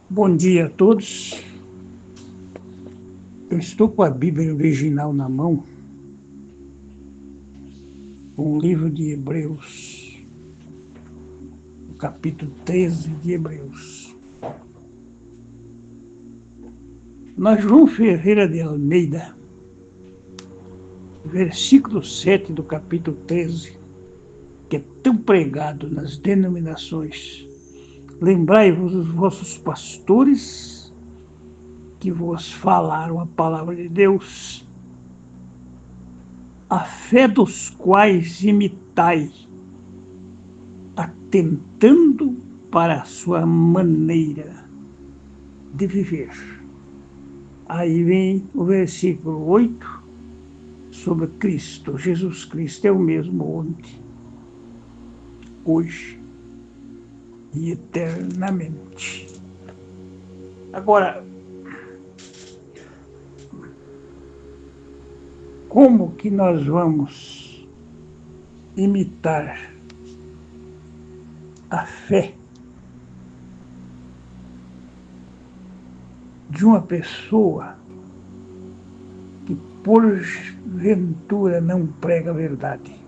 Bom dia a todos. Eu estou com a Bíblia original na mão, com o livro de Hebreus, o capítulo 13 de Hebreus. Na João Ferreira de Almeida, versículo 7 do capítulo 13, que é tão pregado nas denominações: lembrai-vos dos vossos pastores que vos falaram a palavra de Deus, a fé dos quais imitai, atentando para a sua maneira de viver. Aí vem o versículo 8 sobre Cristo. Jesus Cristo é o mesmo ontem, hoje e eternamente. Agora, como que nós vamos imitar a fé de uma pessoa que porventura não prega a verdade?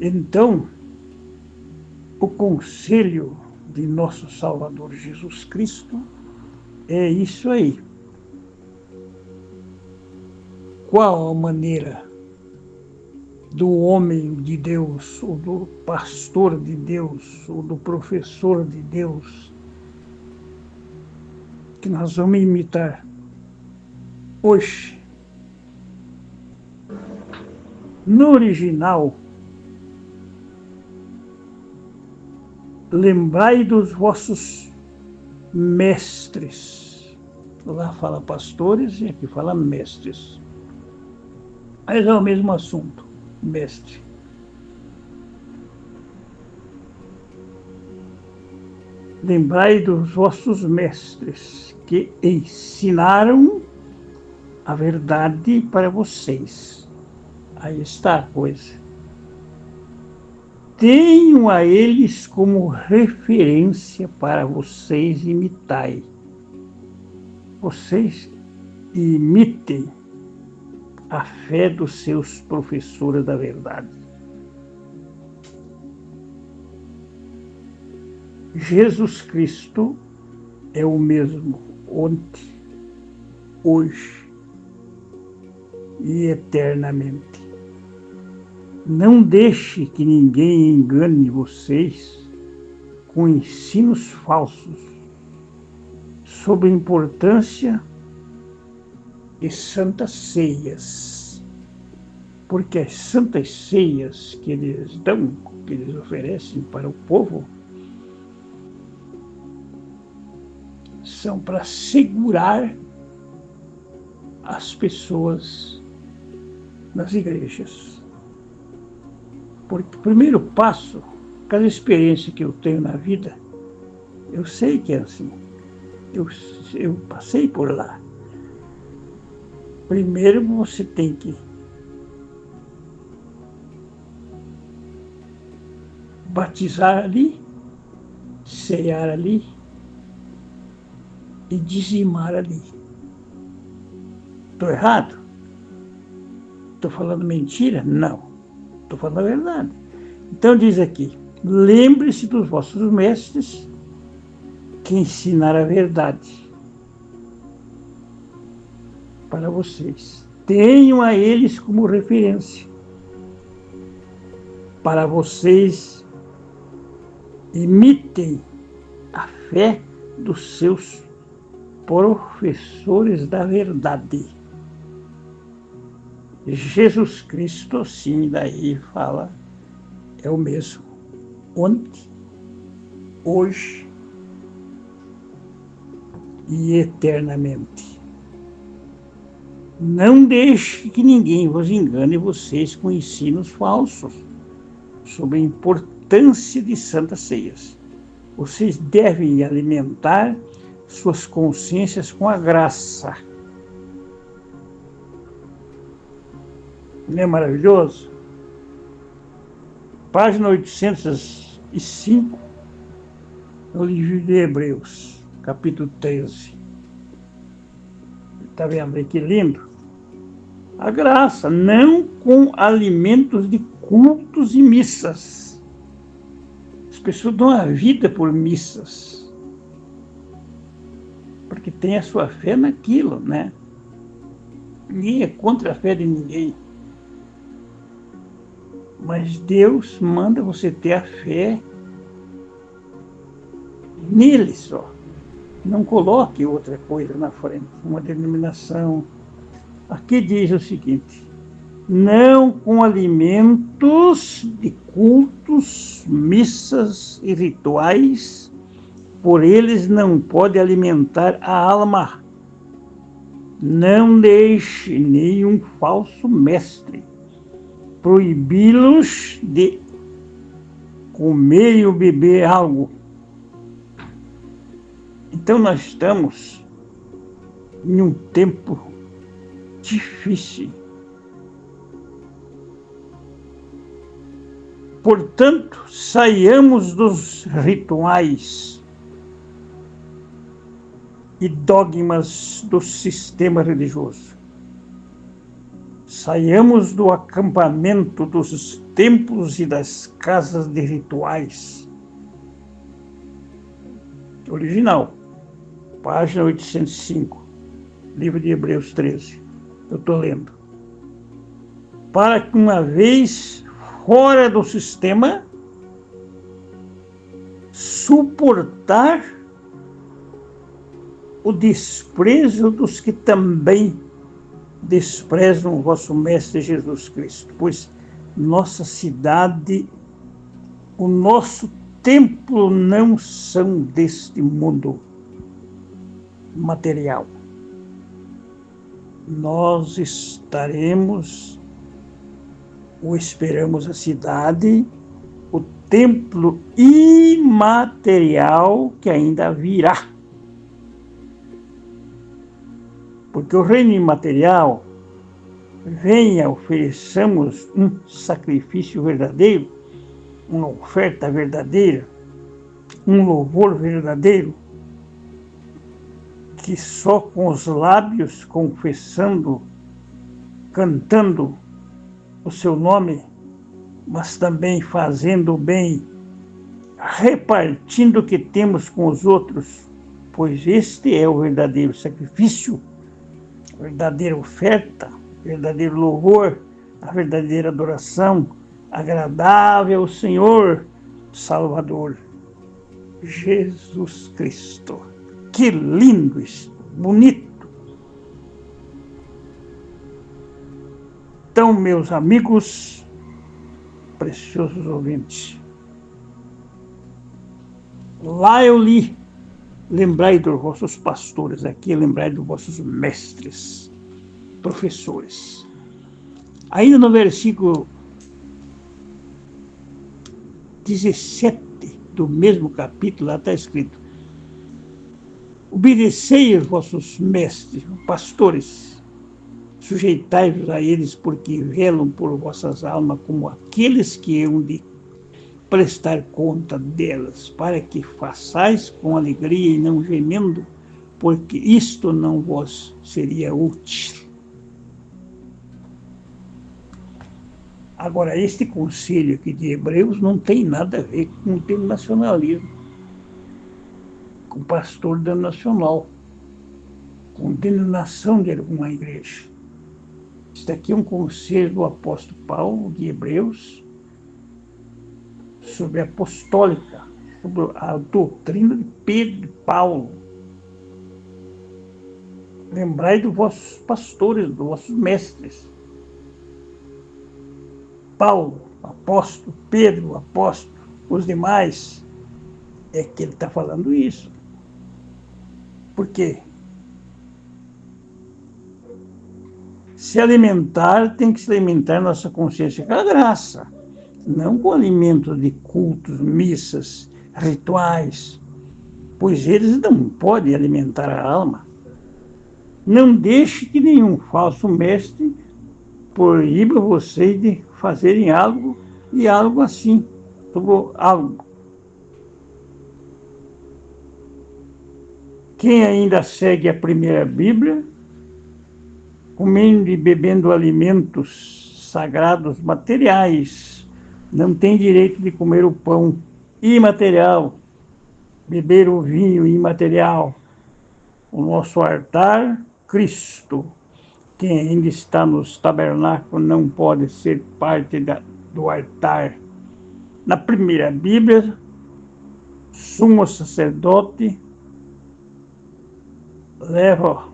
Então, o conselho de nosso Salvador Jesus Cristo é isso aí. Qual a maneira do homem de Deus, ou do pastor de Deus, ou do professor de Deus, que nós vamos imitar hoje? No original, lembrai dos vossos mestres. Lá fala pastores e aqui fala mestres. Mas é o mesmo assunto, mestre. Lembrai dos vossos mestres que ensinaram a verdade para vocês. Aí está a coisa. Tenham a eles como referência para vocês imitai. Vocês imitem a fé dos seus professores da verdade. Jesus Cristo é o mesmo ontem, hoje e eternamente. Não deixe que ninguém engane vocês com ensinos falsos sobre a importância de santas ceias, porque as santas ceias que eles dão, que eles oferecem para o povo, são para segurar as pessoas nas igrejas. Porque o primeiro passo, cada experiência que eu tenho na vida, eu sei que é assim. Eu passei por lá. Primeiro você tem que batizar ali, cear ali e dizimar ali. Estou errado? Estou falando mentira? Não. Estou falando a verdade. Então diz aqui: lembre-se dos vossos mestres que ensinaram a verdade para vocês. Tenham a eles como referência para vocês. Imitem a fé dos seus professores da verdade. Jesus Cristo, sim, daí fala, é o mesmo ontem, hoje e eternamente. Não deixe que ninguém vos engane vocês com ensinos falsos sobre a importância de santas ceias. Vocês devem alimentar suas consciências com a graça. Não é maravilhoso? Página 800 e 5, no livro de Hebreus, capítulo 13. Está vendo aí que lindo? A graça, não com alimentos de cultos e missas. As pessoas dão a vida por missas, porque tem a sua fé naquilo, né? Ninguém é contra a fé de ninguém. Mas Deus manda você ter a fé nele só. Não coloque outra coisa na frente, uma denominação. Aqui diz o seguinte: não com alimentos de cultos, missas e rituais, por eles não pode alimentar a alma. Não deixe nenhum falso mestre proibi-los de comer ou beber algo. Então nós estamos em um tempo difícil. Portanto, saiamos dos rituais e dogmas do sistema religioso. Saiamos do acampamento dos templos e das casas de rituais. Original, página 805, livro de Hebreus 13. Eu estou lendo. Para que uma vez fora do sistema, suportar o desprezo dos que também desprezam o vosso Mestre Jesus Cristo, pois nossa cidade, o nosso templo não são deste mundo material. Nós estaremos, ou esperamos a cidade, o templo imaterial que ainda virá. Porque o reino imaterial, venha, ofereçamos um sacrifício verdadeiro, uma oferta verdadeira, um louvor verdadeiro, que só com os lábios confessando, cantando o seu nome, mas também fazendo o bem, repartindo o que temos com os outros, pois este é o verdadeiro sacrifício, a verdadeira oferta, o verdadeiro louvor, a verdadeira adoração, agradável ao Senhor Salvador Jesus Cristo. Que lindo isso, bonito. Então, meus amigos, preciosos ouvintes, lá eu li: lembrai dos vossos pastores, aqui lembrai dos vossos mestres, professores. Ainda no versículo 17 do mesmo capítulo, lá está escrito: obedecei aos vossos mestres, pastores, sujeitai-vos a eles, porque velam por vossas almas como aqueles que hão de prestar conta delas, para que façais com alegria e não gemendo, porque isto não vos seria útil. Agora, este conselho aqui de Hebreus não tem nada a ver com o tema nacionalismo, com pastor denominacional, com denominação de alguma igreja. Isso aqui é um conselho do apóstolo Paulo, de Hebreus, sobre a apostólica, sobre a doutrina de Pedro e Paulo. Lembrai dos vossos pastores, dos vossos mestres. Paulo, apóstolo, Pedro, apóstolo, os demais, é que ele está falando isso. Por quê? Se alimentar, tem que se alimentar nossa consciência com a graça, não com alimentos de cultos, missas, rituais, pois eles não podem alimentar a alma. Não deixe que nenhum falso mestre proíba vocês de fazerem algo e algo assim, sobre algo Quem ainda segue a primeira Bíblia, comendo e bebendo alimentos sagrados materiais, não tem direito de comer o pão imaterial, beber o vinho imaterial. O nosso altar, Cristo. Quem ainda está nos tabernáculos não pode ser parte do altar. Na primeira Bíblia, sumo sacerdote leva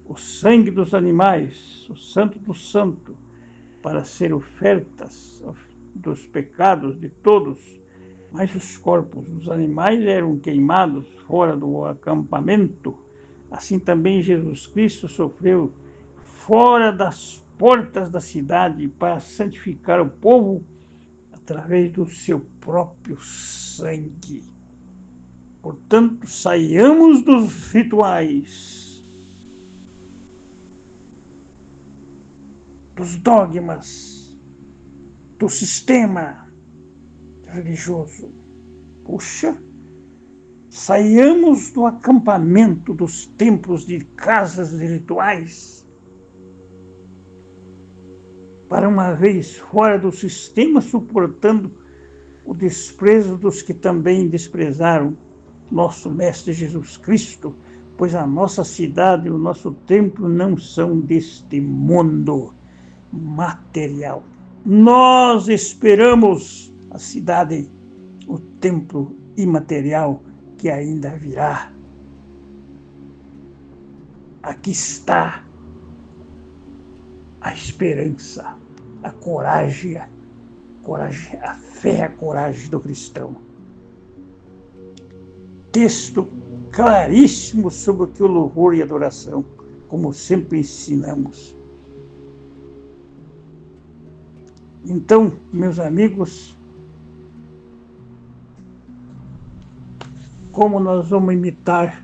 o sangue dos animais, o santo do santo, para ser ofertas dos pecados de todos, mas os corpos dos animais eram queimados fora do acampamento. Assim também Jesus Cristo sofreu fora das portas da cidade para santificar o povo através do seu próprio sangue. Portanto, saiamos dos rituais, dos dogmas, do sistema religioso. Puxa, saiamos do acampamento dos templos de casas de rituais para uma vez fora do sistema, suportando o desprezo dos que também desprezaram nosso Mestre Jesus Cristo, pois a nossa cidade e o nosso templo não são deste mundo material. Nós esperamos a cidade, o templo imaterial que ainda virá. Aqui está a esperança, a coragem, a fé, a coragem do cristão. Texto claríssimo sobre o que o louvor e adoração, como sempre ensinamos. Então, meus amigos, como nós vamos imitar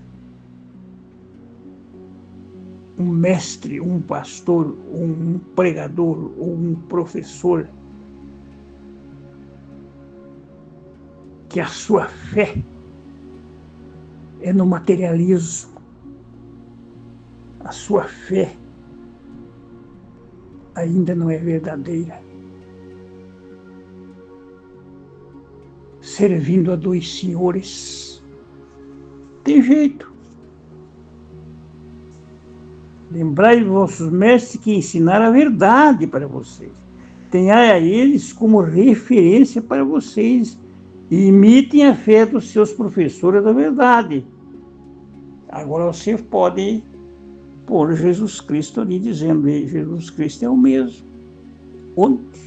um mestre, um pastor, um pregador ou um professor que a sua fé é no materialismo, a sua fé ainda não é verdadeira. Servindo a dois senhores, tem jeito. Lembrai vossos mestres que ensinaram a verdade para vocês. Tenhai a eles como referência para vocês e imitem a fé dos seus professores da verdade. Agora você pode pôr Jesus Cristo ali, dizendo: Jesus Cristo é o mesmo, ontem,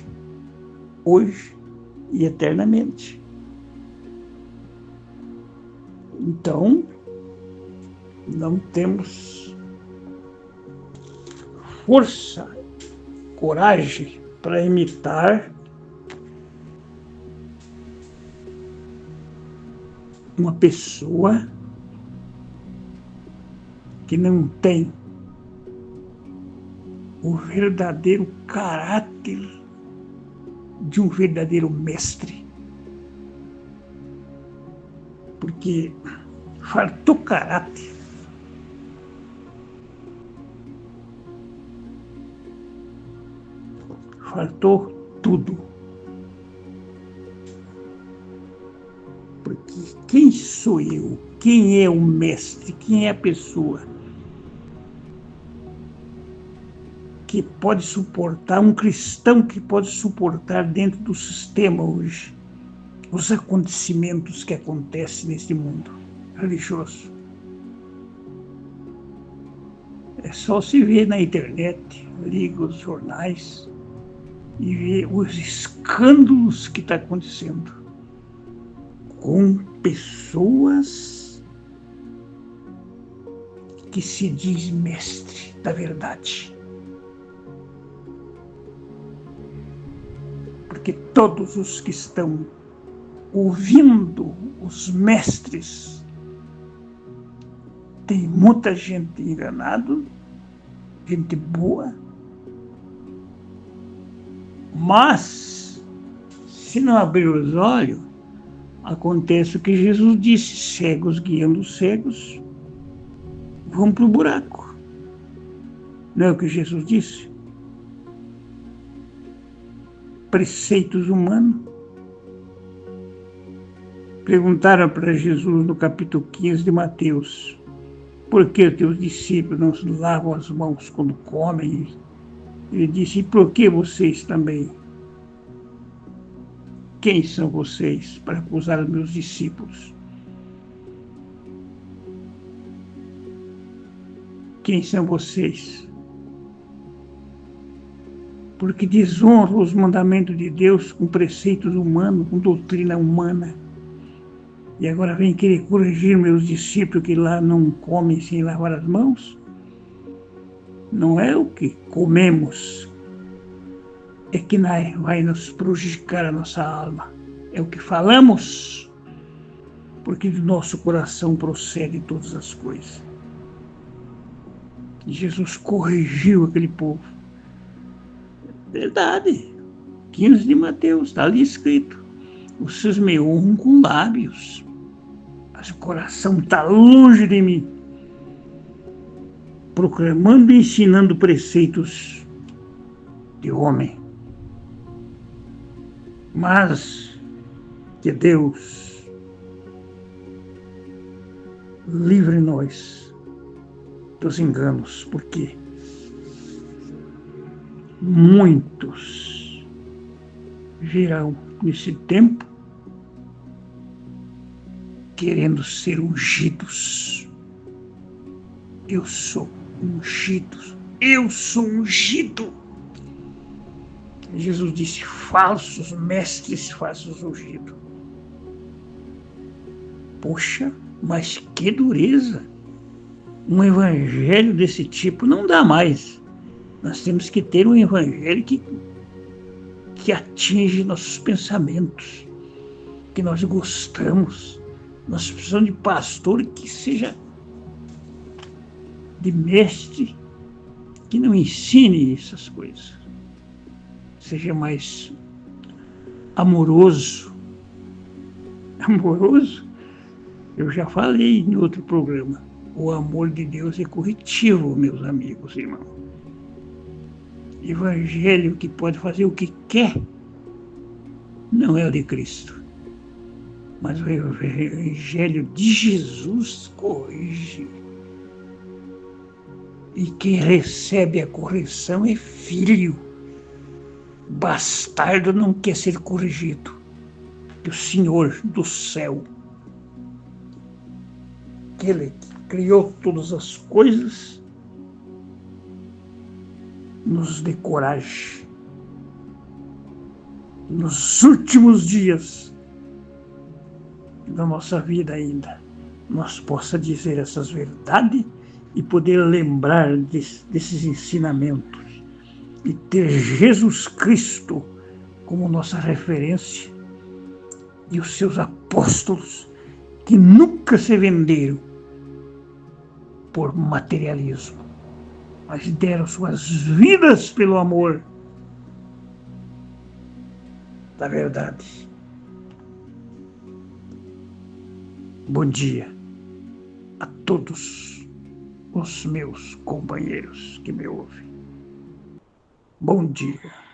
hoje e eternamente. Então, não temos força, coragem para imitar uma pessoa que não tem o verdadeiro caráter de um verdadeiro mestre. Porque faltou caráter. Faltou tudo. Porque quem sou eu? Quem é o mestre? Quem é a pessoa que pode suportar, um cristão que pode suportar dentro do sistema hoje os acontecimentos que acontecem neste mundo religioso? É só se ver na internet, liga os jornais e ver os escândalos que estão acontecendo com pessoas que se diz mestre da verdade. Porque todos os que estão ouvindo os mestres, tem muita gente enganada, gente boa, mas se não abrir os olhos, acontece o que Jesus disse: cegos guiando os cegos, vão para o buraco. Não é o que Jesus disse? Preceitos humanos. Perguntaram para Jesus no capítulo 15 de Mateus: por que os teus discípulos não se lavam as mãos quando comem? Ele disse: e por que vocês também? Quem são vocês para acusar os meus discípulos? Quem são vocês? Porque desonram os mandamentos de Deus com preceitos humanos, com doutrina humana. E agora vem querer corrigir meus discípulos que lá não comem sem lavar as mãos? Não é o que comemos é que vai nos prejudicar a nossa alma. É o que falamos, porque do nosso coração procede todas as coisas. E Jesus corrigiu aquele povo. Verdade. 15 de Mateus, está ali escrito. Vocês me honram com lábios, mas o coração está longe de mim, proclamando e ensinando preceitos de homem. Mas que Deus livre nós dos enganos, porque muitos virão nesse tempo querendo ser ungidos. Eu sou ungido. Eu sou ungido. Jesus disse: falsos mestres, falsos ungidos. Poxa, mas que dureza! Um evangelho desse tipo não dá mais. Nós temos que ter um evangelho que atinge nossos pensamentos, que nós gostamos. Nós precisamos de pastor que seja de mestre, que não ensine essas coisas. Seja mais amoroso. Amoroso? Eu já falei em outro programa. O amor de Deus é corretivo, meus amigos e irmãos. Evangelho que pode fazer o que quer não é o de Cristo. Mas o Evangelho de Jesus corrige. E quem recebe a correção é filho. Bastardo não quer ser corrigido. Que o Senhor do céu, aquele que criou todas as coisas, nos dê coragem. Nos últimos dias da nossa vida ainda, nós possa dizer essas verdades e poder lembrar desses ensinamentos e ter Jesus Cristo como nossa referência e os seus apóstolos que nunca se venderam por materialismo, mas deram suas vidas pelo amor da verdade. Bom dia a todos os meus companheiros que me ouvem. Bom dia.